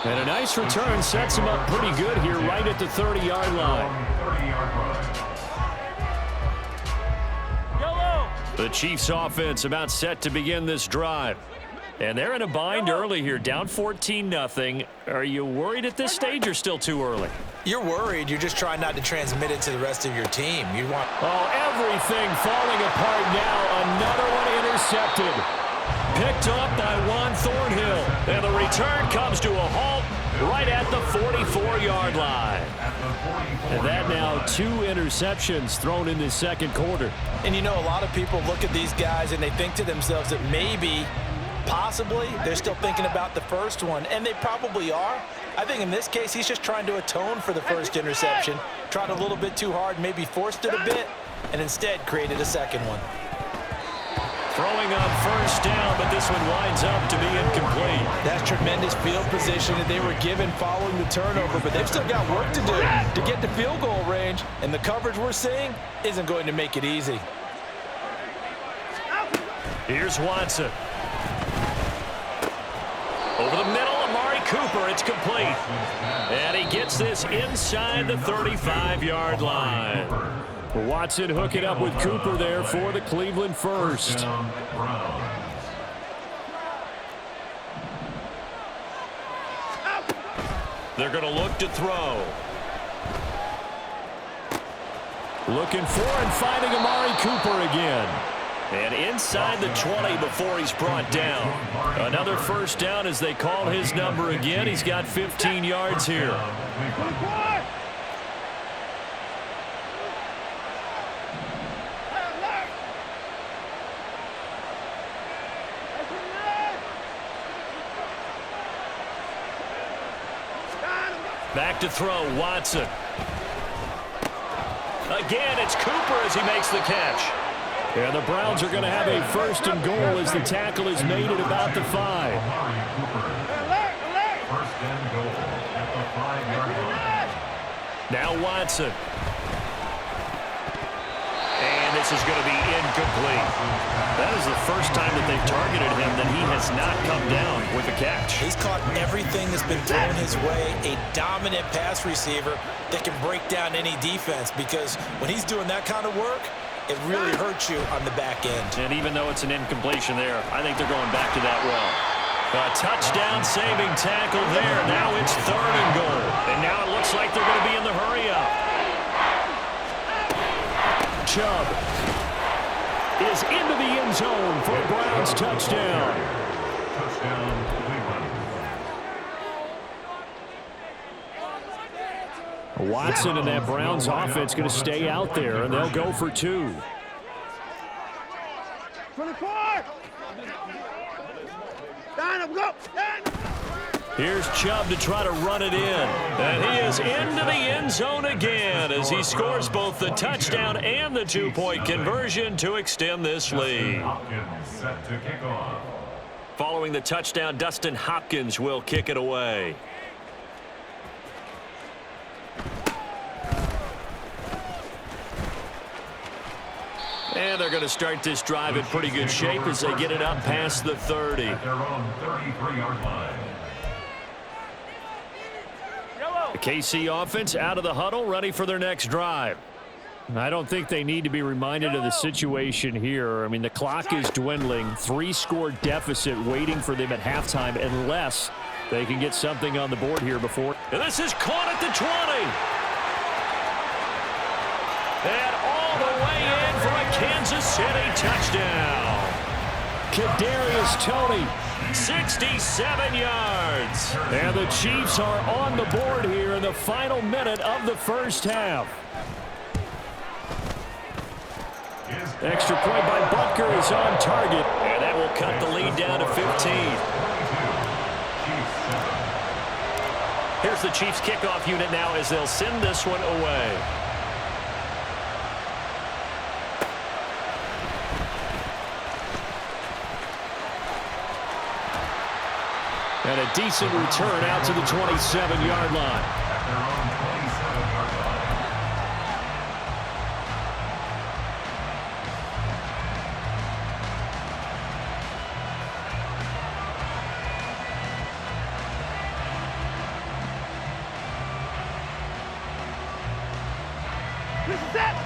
And a nice return sets him up pretty good here right at the 30-yard line. The Chiefs offense about set to begin this drive. And they're in a bind early here, down 14-0. Are you worried at this stage or still too early? You're worried. You're just trying not to transmit it to the rest of your team. You want... Oh, everything falling apart now. Another one intercepted. Picked up by Juan Thornhill. And the return comes to a halt right at the 44-yard line. And that now 2 interceptions thrown in this second quarter. And you know, a lot of people look at these guys and they think to themselves that maybe, possibly, they're still thinking about the first one. And they probably are. I think in this case, he's just trying to atone for the first interception. Tried a little bit too hard, maybe forced it a bit, and instead created a second one. Throwing on first down, but this one winds up to be incomplete. That's tremendous field position that they were given following the turnover, but they've still got work to do to get to field goal range, and the coverage we're seeing isn't going to make it easy. Here's Watson. Over the middle, Amari Cooper, it's complete. And he gets this inside the 35-yard line. Watson hooking up with Cooper there for the Cleveland first. They're going to look to throw. Looking for and finding Amari Cooper again. And inside the 20 before he's brought down. Another first down as they call his number again. He's got 15 yards here. Back to throw, Watson. Again, it's Cooper as he makes the catch. And the Browns are going to have a first and goal as the tackle is made at about the 5. First and goal at the 5-yard line. Now Watson. And this is going to be incomplete. That is the first time that they've targeted him that he has not come down with a catch. He's caught everything that's been thrown his way, a dominant pass receiver that can break down any defense, because when he's doing that kind of work, it really hurts you on the back end. And even though it's an incompletion there, I think they're going back to that well. A touchdown-saving tackle there. Now it's 3rd and goal. And now it looks like they're going to be in the hurry-up. Chubb is into the end zone for a Browns touchdown. Touchdown, Cleveland. Watson and that Browns offense going to stay out there, and they'll go for 2. 24. Go. Here's Chubb to try to run it in. And he is into the end zone again as he scores both the touchdown and the 2-point conversion to extend this lead. Set to kick off. Following the touchdown, Dustin Hopkins will kick it away. And they're going to start this drive in pretty good shape as they get it up past the 30. At their own 33-yard line. The KC offense out of the huddle, ready for their next drive. I don't think they need to be reminded of the situation here. I mean, the clock is dwindling. 3-score deficit waiting for them at halftime unless they can get something on the board here before. And this is caught at the 20. And all the way in for a Kansas City touchdown. Kadarius Toney, 67 yards. And the Chiefs are on the board here in the final minute of the first half. Extra point by Butker is on target. And that will cut the lead down to 15. Here's the Chiefs kickoff unit now as they'll send this one away. And a decent return out to the 27-yard line.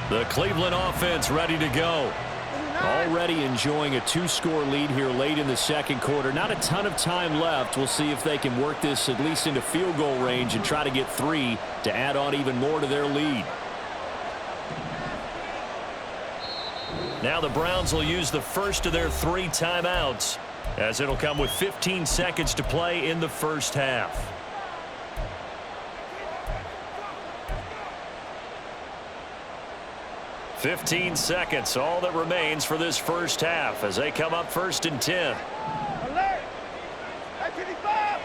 The Cleveland offense ready to go. Already enjoying a 2-score lead here late in the second quarter. Not a ton of time left. We'll see if they can work this at least into field goal range and try to get 3 to add on even more to their lead. Now the Browns will use the first of their 3 timeouts, as it'll come with 15 seconds to play in the first half. "15 seconds, all that remains for this first half as they come up 1st and 10. Alert! At 25!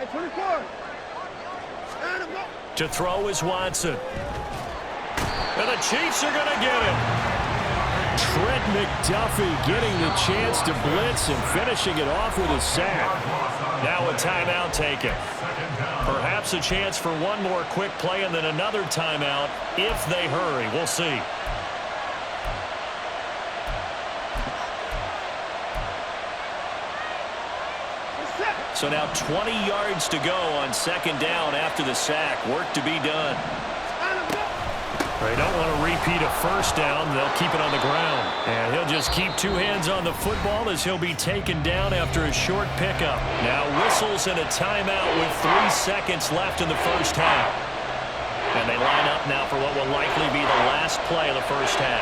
At 24! And I'm going. To throw is Watson. And the Chiefs are going to get it. Trent McDuffie getting the chance to blitz and finishing it off with a sack. Now a timeout taken. Perhaps a chance for one more quick play and then another timeout if they hurry. We'll see. So now 20 yards to go on 2nd down after the sack. Work to be done. They don't want to repeat a 1st down. They'll keep it on the ground. And he'll just keep 2 hands on the football as he'll be taken down after a short pickup. Now whistles and a timeout with 3 seconds left in the first half. And they line up now for what will likely be the last play of the first half.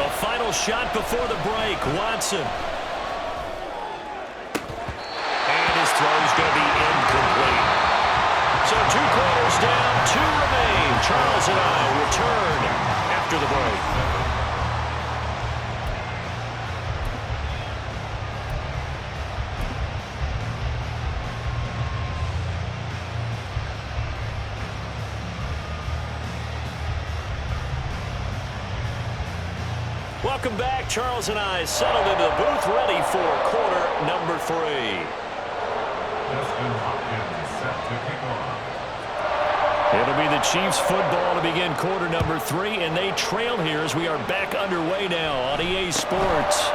The final shot before the break. Watson. Throw's going to be incomplete. So 2 quarters down, 2 remain. Charles and I return after the break. Welcome back. Charles and I settled into the booth ready for quarter number 3. It'll be the Chiefs football to begin quarter number 3, and they trail here as we are back underway now on EA Sports.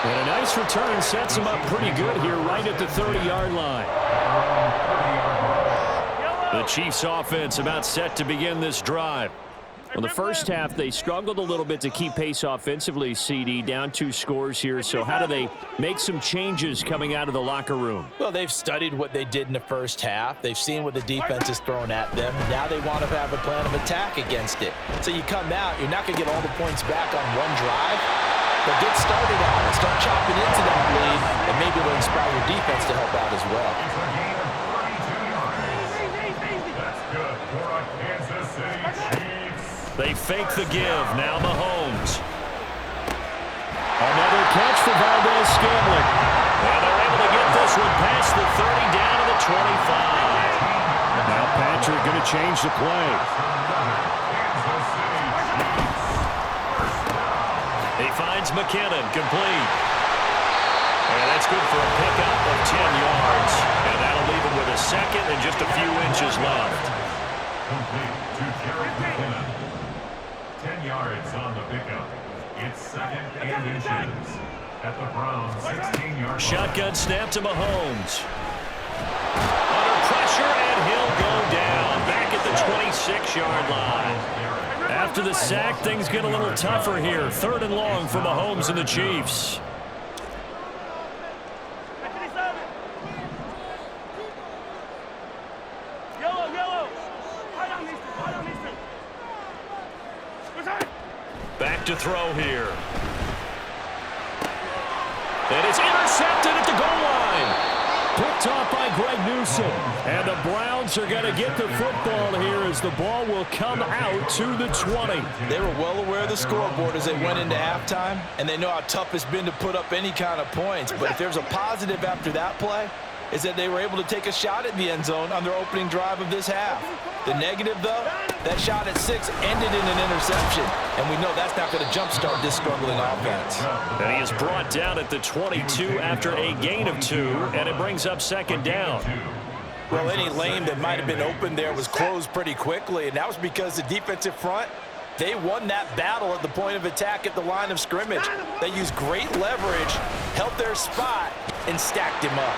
And a nice return sets them up pretty good here right at the 30-yard line. The Chiefs offense about set to begin this drive. Well, the first half, they struggled a little bit to keep pace offensively, CD, down 2 scores here. So how do they make some changes coming out of the locker room? Well, they've studied what they did in the first half. They've seen what the defense has thrown at them. Now they want to have a plan of attack against it. So you come out, you're not going to get all the points back on one drive, but get started on it. Start chopping into that lead, and maybe it'll inspire your defense to help out as well. They fake the give. Now Mahomes. Another catch for Valdez-Scantling. And they're able to get this one past the 30 down to the 25. Now Patrick going to change the play. He finds McKinnon, complete. And that's good for a pickup of 10 yards. And that'll leave him with a second and just a few inches left. Complete to Jared McKinnon. 10 yards on the pickup. It's 2nd and inches at the Browns' 16-yard line. Shotgun snap to Mahomes. Under pressure, and he'll go down back at the 26-yard line. After the sack, things get a little tougher here. 3rd and long for Mahomes and the Chiefs. Back to throw here. And it's intercepted at the goal line. Picked off by Greg Newsom. And the Browns are going to get the football here as the ball will come out to the 20. They were well aware of the scoreboard as they went into halftime, and they know how tough it's been to put up any kind of points. But if there's a positive after that play, is that they were able to take a shot at the end zone on their opening drive of this half. The negative, though, that shot at 6 ended in an interception, and we know that's not going to jumpstart this struggling offense. And he is brought down at the 22 after a gain of 2, and it brings up 2nd down. Well, any lane that might have been open there was closed pretty quickly, and that was because the defensive front They won that battle at the point of attack at the line of scrimmage. They used great leverage, held their spot, and stacked him up.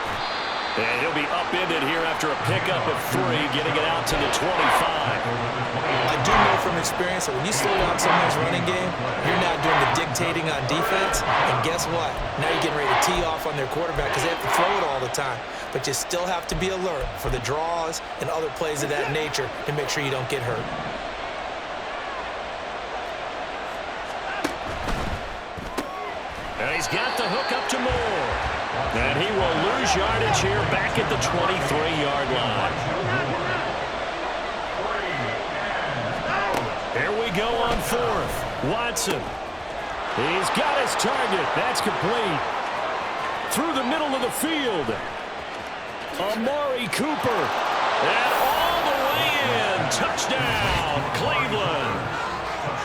And he'll be upended here after a pickup of 3, getting it out to the 25. I do know from experience that when you slow down someone's running game, you're not doing the dictating on defense. And guess what? Now you're getting ready to tee off on their quarterback because they have to throw it all the time. But you still have to be alert for the draws and other plays of that nature to make sure you don't get hurt. And he's got the hook up to Moore. And he will lose yardage here back at the 23-yard line. Here we go on 4th. Watson. He's got his target. That's complete. Through the middle of the field. Amari Cooper. And all the way in. Touchdown, Cleveland.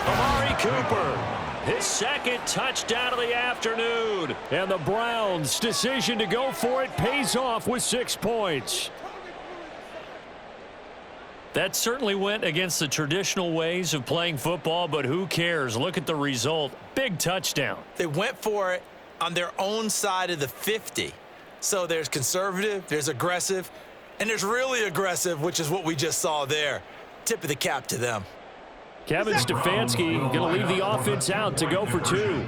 Amari Cooper. His second touchdown of the afternoon. And the Browns' decision to go for it pays off with 6 points. That certainly went against the traditional ways of playing football, but who cares? Look at the result. Big touchdown. They went for it on their own side of the 50. So there's conservative, there's aggressive, and there's really aggressive, which is what we just saw there. Tip of the cap to them. Kevin Stefanski going to leave the offense out to go for 2.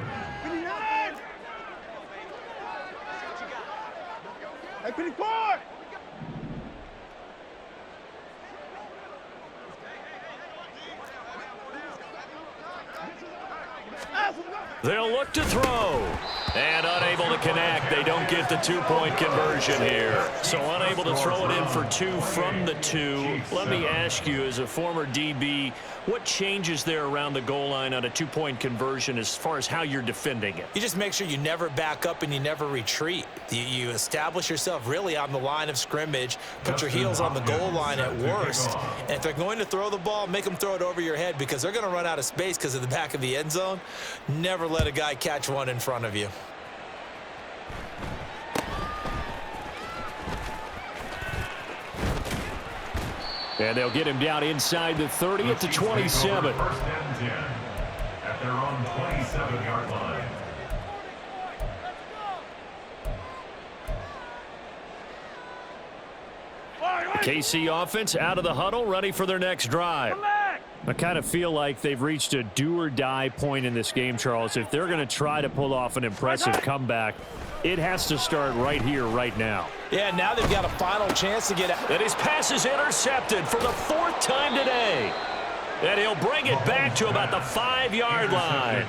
They'll look to throw. And unable to connect. They don't get the 2-point conversion here. So unable to throw it in for 2 from the 2. Let me ask you, as a former DB, what changes there around the goal line on a 2-point conversion as far as how you're defending it? You just make sure you never back up and you never retreat. You establish yourself really on the line of scrimmage, put your heels on the goal line at worst. And if they're going to throw the ball, make them throw it over your head because they're going to run out of space because of the back of the end zone. Never let a guy catch one in front of you. And they'll get him down inside the 30 at the 27. First and 10 at their own 27-yard line. KC offense out of the huddle, ready for their next drive. I kind of feel like they've reached a do-or-die point in this game, Charles. If they're going to try to pull off an impressive comeback, it has to start right here, right now. Yeah, now they've got a final chance to get out. And his pass is intercepted for the 4th time today. And he'll bring it back to about the 5-yard line.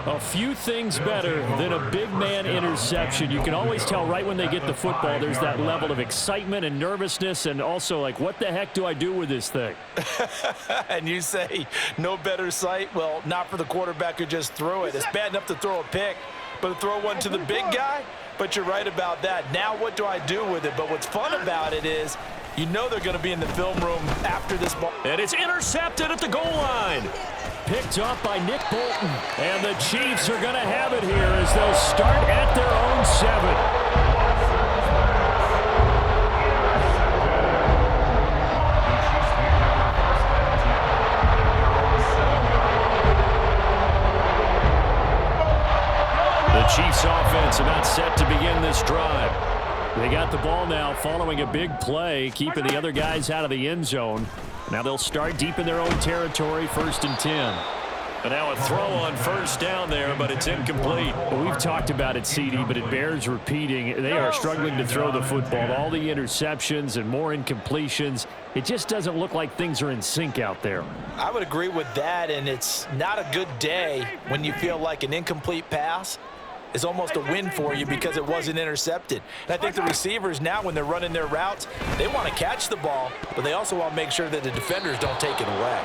A few things better than a big man interception. You can always tell right when they get the football, there's that level of excitement and nervousness and also like, what the heck do I do with this thing? And you say, no better sight? Well, not for the quarterback who just threw it. It's bad enough to throw a pick, but to throw one to the big guy? But you're right about that. Now what do I do with it? But what's fun about it is you know they're going to be in the film room after this ball. And it's intercepted at the goal line. Picked up by Nick Bolton. And the Chiefs are going to have it here as they'll start at their own 7. The Chiefs offense about set to begin this drive. They got the ball now following a big play, keeping the other guys out of the end zone. Now they'll start deep in their own territory, 1st and 10. And now a throw on 1st down there, but it's incomplete. Well, we've talked about it, CD, but it bears repeating. They are struggling to throw the football. All the interceptions and more incompletions. It just doesn't look like things are in sync out there. I would agree with that, and it's not a good day when you feel like an incomplete pass is almost a win for you because it wasn't intercepted. And I think the receivers now, when they're running their routes, they want to catch the ball, but they also want to make sure that the defenders don't take it away.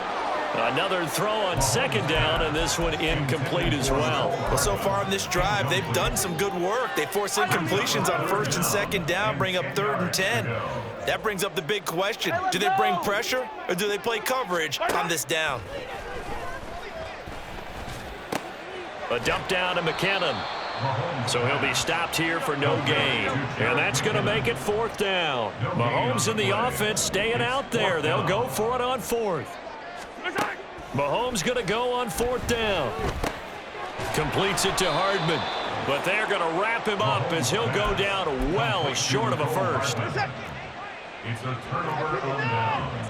Another throw on 2nd down, and this one incomplete as well. Well, so far in this drive, they've done some good work. They force incompletions on 1st and 2nd down, bring up 3rd and 10. That brings up the big question. Do they bring pressure, or do they play coverage on this down? A dump down to McKinnon. So he'll be stopped here for no gain. And that's going to make it 4th down. Mahomes and the offense staying out there. They'll go for it on 4th. Mahomes going to go on 4th down. Completes it to Hardman. But they're going to wrap him up as he'll go down well short of a first. It's a turnover on downs.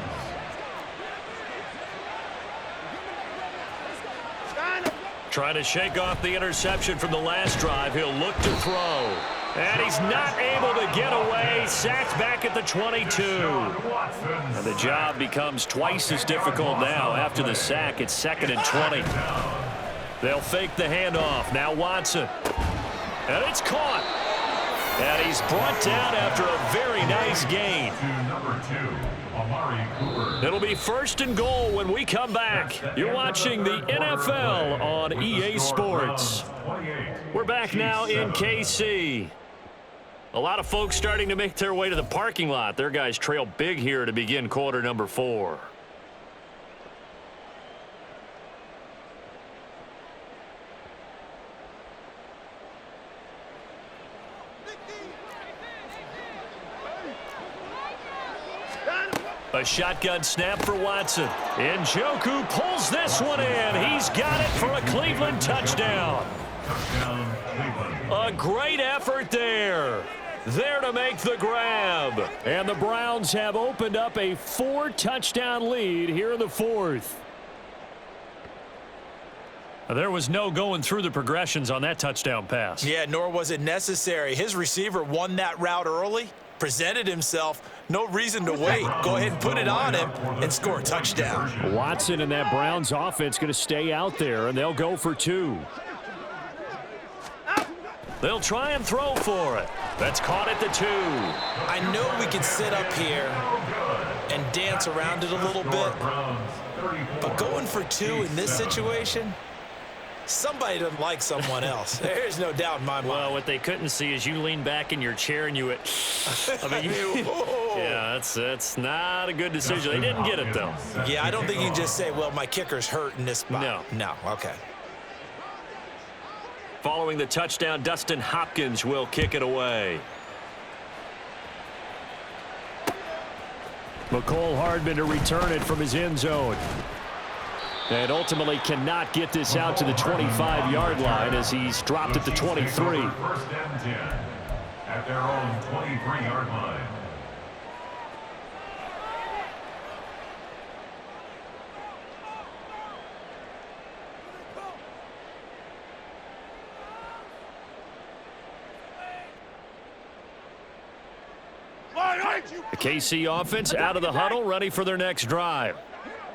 Trying to shake off the interception from the last drive. He'll look to throw. And he's not able to get away. Sacked back at the 22. And the job becomes twice as difficult now. After the sack, it's 2nd and 20. They'll fake the handoff. Now Watson. And it's caught. And he's brought down after a very nice gain. It'll be 1st and goal when we come back. You're watching the NFL on EA Sports. We're back now in KC. A lot of folks starting to make their way to the parking lot. Their guys trail big here to begin quarter number 4. A shotgun snap for Watson. Njoku pulls this one in. He's got it for a Cleveland touchdown. A great effort there. There to make the grab. And the Browns have opened up a 4-touchdown lead here in the 4th. There was no going through the progressions on that touchdown pass. Yeah, nor was it necessary. His receiver won that route early, presented himself. No reason to wait. Go ahead and put it on him and score a touchdown. Watson and that Browns offense going to stay out there, and they'll go for 2. They'll try and throw for it. That's caught at the 2. I know we can sit up here and dance around it a little bit, but going for 2 in this situation, somebody doesn't like someone else. There's no doubt in my mind. Well, what they couldn't see is you lean back in your chair and you went, yeah, that's not a good decision. They didn't get it, though. Yeah, I don't think you can just say, well, my kicker's hurt in this spot. No. No, okay. Following the touchdown, Dustin Hopkins will kick it away. McCole Hardman to return it from his end zone. And ultimately cannot get this out to the 25-yard line as he's dropped at the 23. 1st and 10 at their own 23-yard line. The KC offense out of the huddle, ready for their next drive.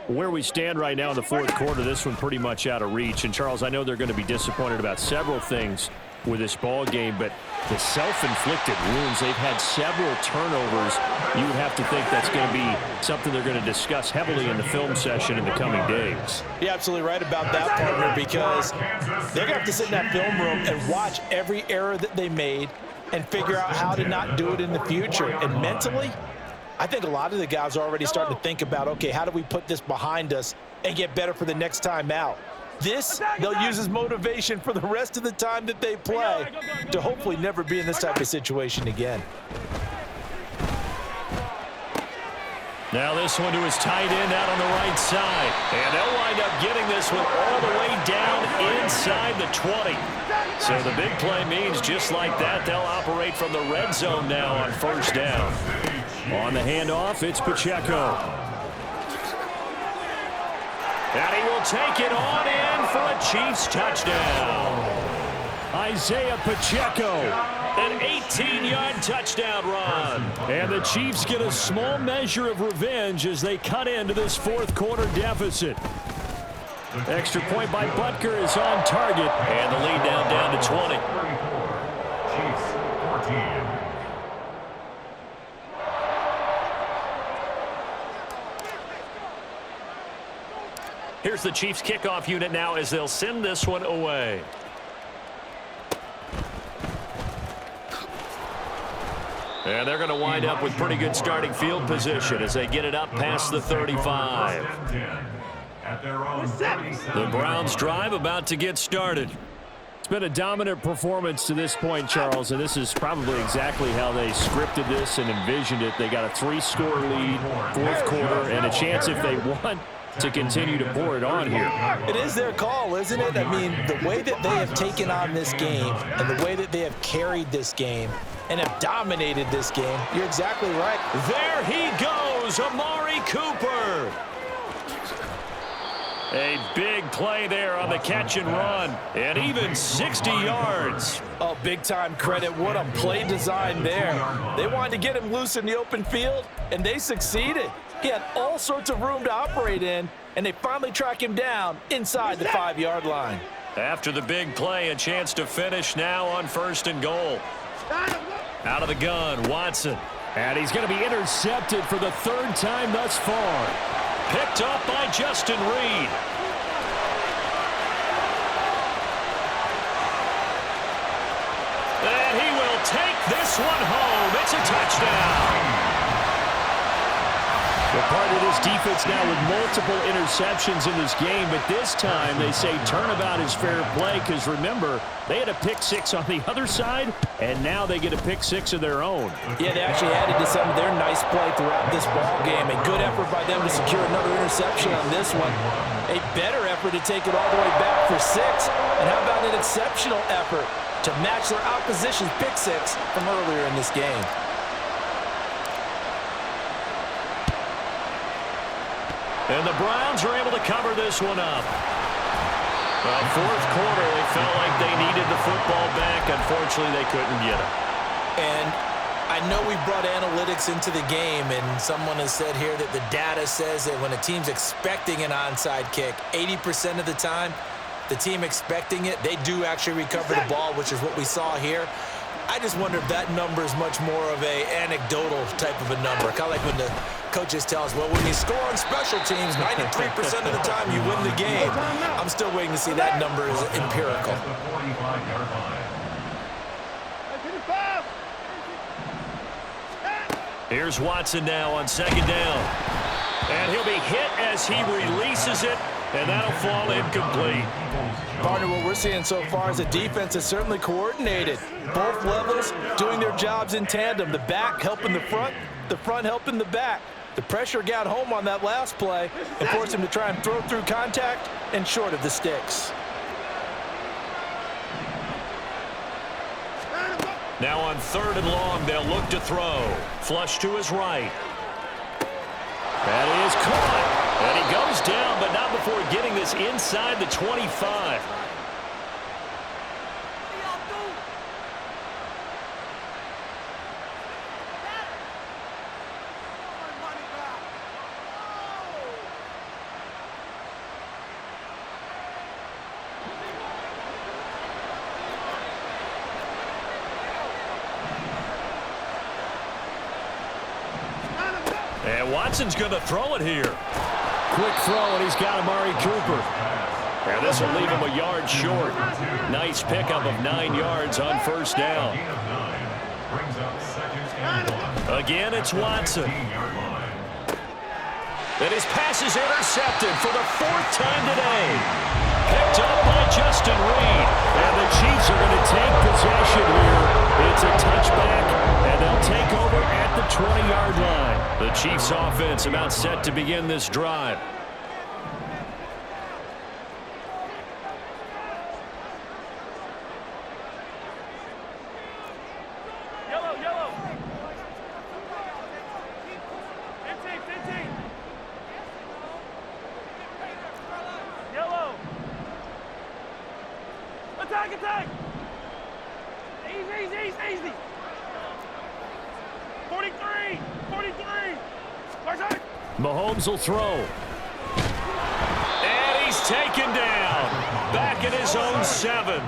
Where we stand right now in the 4th quarter, this one pretty much out of reach. And, Charles, I know they're going to be disappointed about several things with this ball game, but the self-inflicted wounds, they've had several turnovers. You would have to think that's going to be something they're going to discuss heavily in the film session in the coming days. You're absolutely right about that, partner, because they're going to have to sit in that film room and watch every error that they made and figure out how to not do it in the future. And mentally, I think a lot of the guys are already starting to think about, okay, how do we put this behind us and get better for the next time out? This, they'll use as motivation for the rest of the time that they play to hopefully never be in this type of situation again. Now this one to his tight end out on the right side. And they'll wind up getting this one all the way down inside the 20. So the big play means just like that, they'll operate from the red zone now on 1st down. On the handoff, it's Pacheco. And he will take it on in for a Chiefs touchdown. Isaiah Pacheco, an 18-yard touchdown run. And the Chiefs get a small measure of revenge as they cut into this 4th quarter deficit. Extra point by Butker is on target. And the lead down to 20. Chiefs 14. Here's the Chiefs kickoff unit now as they'll send this one away. And they're going to wind up with pretty good starting field position as they get it up past the 35. The Browns drive about to get started. It's been a dominant performance to this point, Charles, and this is probably exactly how they scripted this and envisioned it. They got a 3-score lead, 4th quarter, and a chance if they want to continue to pour it on here. It is their call, isn't it? I mean, the way that they have taken on this game and the way that they have carried this game and have dominated this game, you're exactly right. There he goes, Amari Cooper. A big play there on the catch and run, and even 60 yards. Oh, big-time credit. What a play design there. They wanted to get him loose in the open field, and they succeeded. He had all sorts of room to operate in, and they finally track him down inside the 5-yard line. After the big play, a chance to finish now on 1st and goal. Out of the gun, Watson. And he's going to be intercepted for the 3rd time thus far. Picked up by Justin Reed. And he will take this one home. It's a touchdown. Well, part of this defense now with multiple interceptions in this game, but this time they say turnabout is fair play because, remember, they had a pick-6 on the other side, and now they get a pick-6 of their own. Yeah, they actually added to some of their nice play throughout this ball game. A good effort by them to secure another interception on this one. A better effort to take it all the way back for 6. And how about an exceptional effort to match their opposition's pick-6 from earlier in this game? And the Browns are able to cover this one up. Well, 4th quarter, they felt like they needed the football back. Unfortunately, they couldn't get it. And I know we brought analytics into the game, and someone has said here that the data says that when a team's expecting an onside kick, 80% of the time, the team expecting it, they do actually recover the ball, which is what we saw here. I just wonder if that number is much more of a anecdotal type of a number. Kind of like when the coaches tell us, well, when you score on special teams, 93% of the time you win the game. I'm still waiting to see that number is empirical. Here's Watson now on 2nd down. And he'll be hit as he releases it, and that'll fall incomplete. Partner, what we're seeing so far is the defense is certainly coordinated. Both levels doing their jobs in tandem. The back helping the front helping the back. The pressure got home on that last play and forced him to try and throw through contact and short of the sticks. Now on 3rd and long, they'll look to throw. Flush to his right. That is caught. And he goes down, but not before getting this inside the 25. And Watson's going to throw it here. Quick throw, and he's got Amari Cooper. And this will leave him a yard short. Nice pickup of 9 yards on 1st down. Again, it's Watson. And his pass is intercepted for the 4th time today. Picked up by Justin Reed. And the Chiefs are going to take possession here. It's a touchback, and they'll take over at the 20-yard line. The Chiefs offense about set to begin this drive. Yellow. 15. Yellow. Attack. Easy. 43. Mahomes will throw. And he's taken down. Back at his own 7.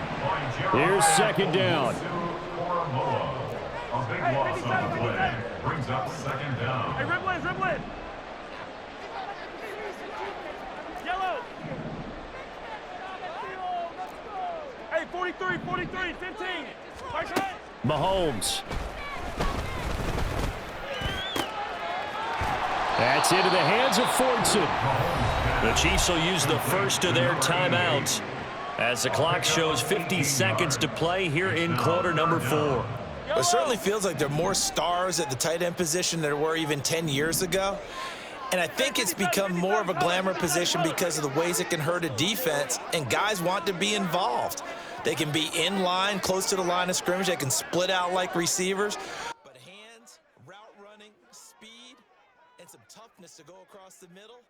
Here's 2nd down. A big loss on the play. Brings up 2nd down. Hey, dribble in. Yellow. Hey, 43, 15. Mahomes. That's into the hands of Fortson. The Chiefs will use the first of their timeouts as the clock shows 50 seconds to play here in quarter number 4. It certainly feels like there are more stars at the tight end position than there were even 10 years ago. And I think it's become more of a glamour position because of the ways it can hurt a defense, and guys want to be involved. They can be in line, close to the line of scrimmage. They can split out like receivers. But hands, route running, speed, and some toughness to go across the middle,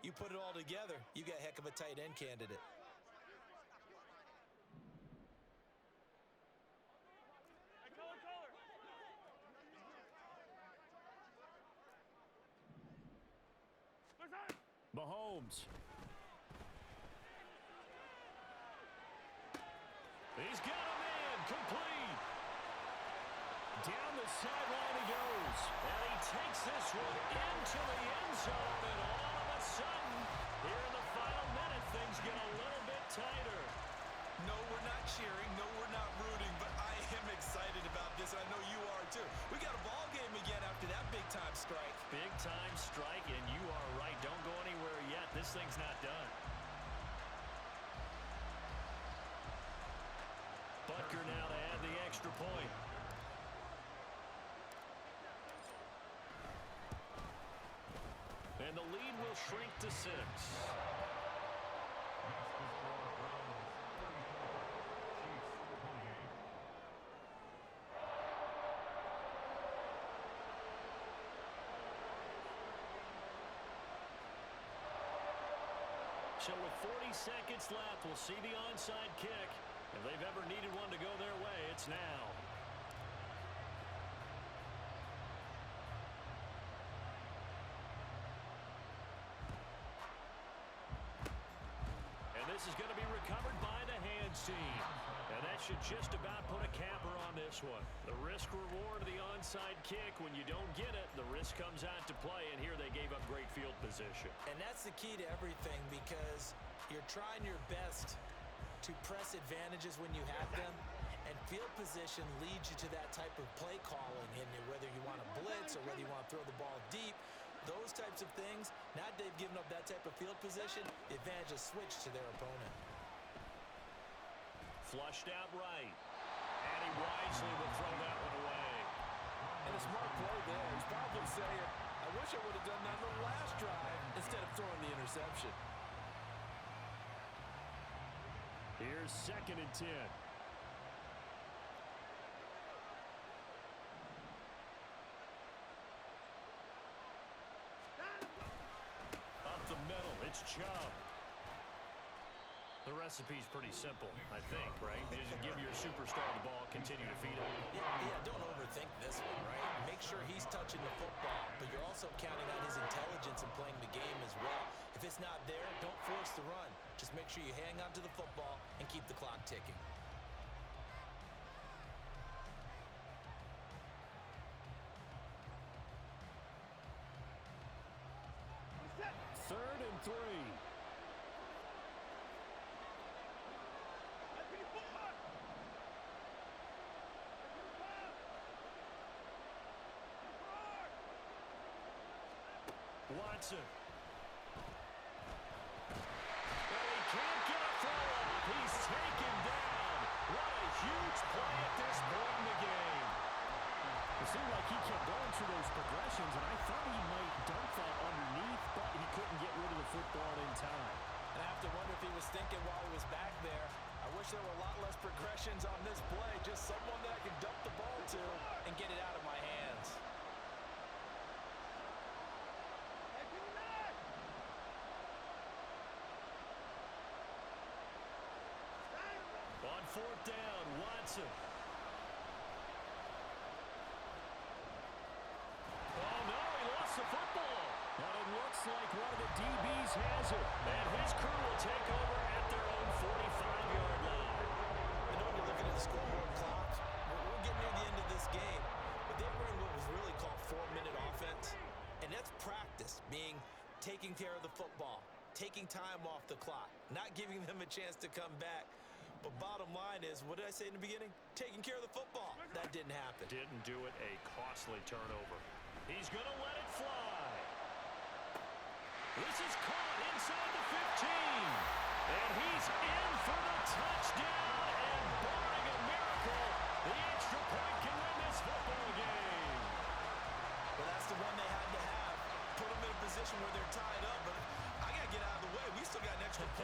you put it all together, you got a heck of a tight end candidate. Mahomes. He's got a man complete. Down the sideline he goes. And he takes this one into the end zone. And all of a sudden, here in the final minute, things get a little bit tighter. No, we're not cheering. No, we're not rooting. But I am excited about this. I know you are too. We got a ball game again after that big-time strike. Big-time strike, and you are right. Don't go anywhere yet. This thing's not done. Butker now to add the extra point. And the lead will shrink to 6. So with 40 seconds left, we'll see the onside kick. If they've ever needed one to go their way, it's now. And this is going to be recovered by the hands team. And that should just about put a capper on this one. The risk-reward of the onside kick, when you don't get it, the risk comes out to play, and here they gave up great field position. And that's the key to everything, because you're trying your best to press advantages when you have them, and field position leads you to that type of play calling, and whether you want to blitz or whether you want to throw the ball deep, those types of things. Now they've given up that type of field position, the advantage is switched to their opponent. Flushed out right. And he wisely will throw that one away. And a smart play there. He's probably saying, I wish I would have done that on the last drive instead of throwing the interception. Here's 2nd and 10. Up the middle, it's Chubb. The recipe's pretty simple, I think, right? You just give your superstar the ball, continue to feed him. Yeah, don't overthink this one, right? Make sure he's touching the football, but you're also counting on his intelligence in playing the game as well. If it's not there, don't force the run. Just make sure you hang on to the football and keep the clock ticking. Third and 3. Watson. Well, he can't get a throw off. He's taken down. What a huge play at this point in the game. It seemed like he kept going through those progressions, and I thought he might dunk that underneath, but he couldn't get rid of the football in time. And I have to wonder if he was thinking while he was back there, I wish there were a lot less progressions on this play. Just someone that I can dump the ball to and get it out of my hands. On 4th down, Watson. Oh, no, he lost the football. But it looks like one of the DBs has it. And his crew will take over at their own 45-yard line. I know you're looking at the scoreboard clock. We're getting near the end of this game. But they were in what was really called 4-minute offense. And that's practice, meaning taking care of the football, taking time off the clock, not giving them a chance to come back. But bottom line is, what did I say in the beginning? Taking care of the football. That didn't happen. Didn't do it. A costly turnover. He's going to let it fly. This is caught inside the 15. And he's in for the touchdown. And barring a miracle, the extra point can win this football game. Well, that's the one they had to have. Put them in a position where 10 points.